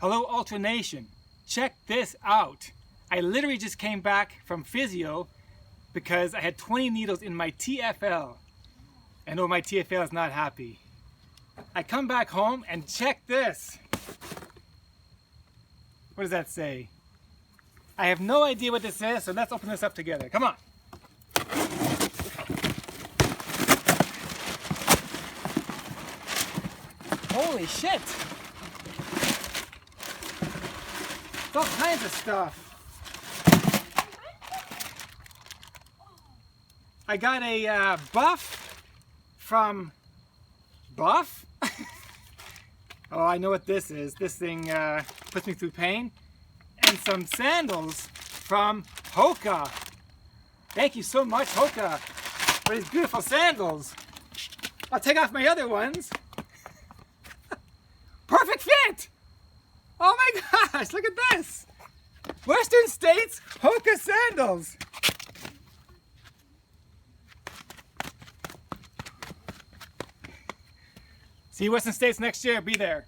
Hello Ultra Nation, check this out. I literally just came back from physio because I had 20 needles in my TFL. I know my TFL is not happy. I come back home and check this. What does that say? I have no idea what this is, so let's open this up together. Come on. Holy shit! It's all kinds of stuff. I got a buff from Buff? Oh, I know what this is. This thing puts me through pain. And some sandals from Hoka. Thank you so much, Hoka, for these beautiful sandals. I'll take off my other ones. Perfect fit! Oh my gosh, look at this! Western States Hoka sandals. See you Western States next year, be there.